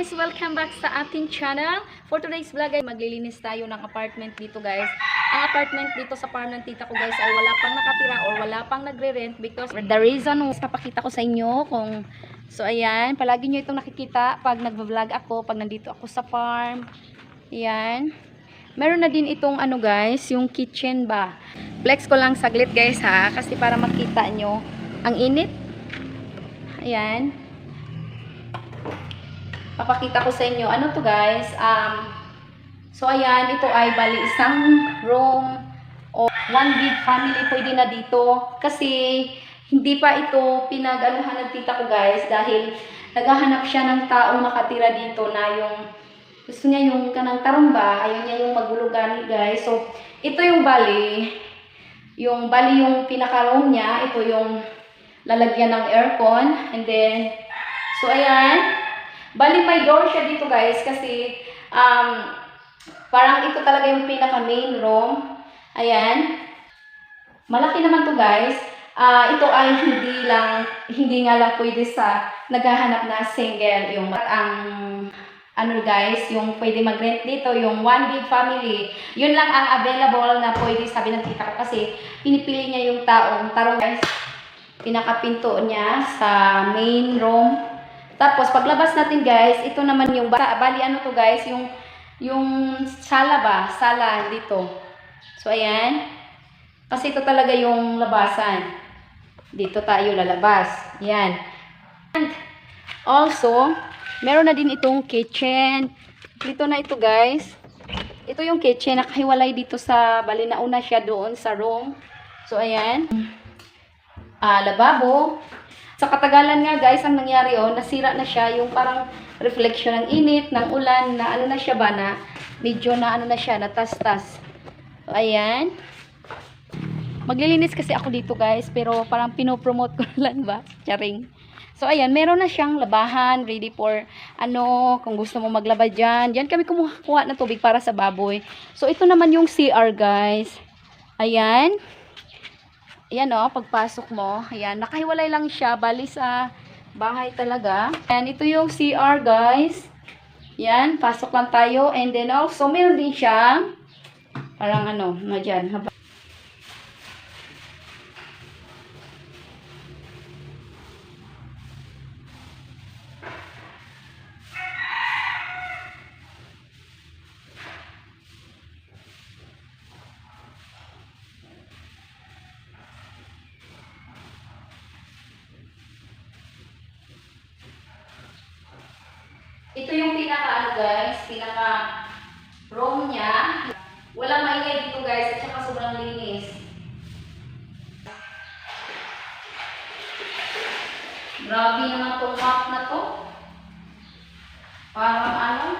Guys, welcome back sa ating channel. For today's vlog ay maglilinis tayo ng apartment dito guys. Ang apartment dito sa farm ng tita ko guys ay wala pang nakatira or wala pang nagre-rent because the reason papakita ko sa inyo kung so ayan, palagi nyo itong nakikita pag nagva-vlog ako, pag nandito ako sa farm. Ayan. Meron na din itong ano guys, yung kitchen ba. Flex ko lang saglit guys ha, kasi para makita nyo ang init. Ayan. Papakita ko sa inyo. Ano to guys? So ayan, ito ay bali isang room o one big family pwede na dito. Kasi hindi pa ito pinag-anuhan ng tita ko guys dahil naghahanap siya ng taong makatira dito na yung gusto niya yung kanang tarumba, ayaw niya yung magulugani guys. So ito yung bali yung pinaka-room niya, ito yung lalagyan ng aircon and then so ayan. Bali may door siya dito guys kasi parang ito talaga yung pinaka main room. Ayan. Malaki naman to guys. Ito ay hindi nga lang pwede sa naghahanap na single yung ano guys, yung pwede mag-rent dito, yung one big family. Yun lang ang available na pwede sabi ng tita ko kasi pinipili niya yung tarong guys. Pinakapinto niya sa main room. Tapos, paglabas natin guys, ito naman yung, bali ano to guys, yung sala ba? Sala dito. So, ayan. Kasi ito talaga yung labasan. Dito tayo lalabas. Ayan. And also, meron na din itong kitchen. Dito na ito guys. Ito yung kitchen. Nakahiwalay dito sa, bali nauna siya doon sa room. So, ayan. Lababo. Sa katagalan nga guys, ang nangyari nasira na siya yung parang reflection ng init, ng ulan, na ano na siya ba na, medyo na ano na siya, natas-tas. So, ayan. Maglilinis kasi ako dito guys, pero parang pinopromote ko lang ba? Charing. So, ayan, meron na siyang labahan, ready for, kung gusto mo maglaba dyan. Diyan kami kumuha ng tubig para sa baboy. So, ito naman yung CR guys. Ayan. Ayan pagpasok mo, ayan, nakahiwalay lang siya, bali sa bahay talaga. And ito yung CR guys. Ayan, pasok lang tayo. And then also, meron din siya, parang dyan. Ito yung pinaka pinaka room niya. Walang maingay dito guys at saka sobrang linis. Grabe naman tong map na to. Parang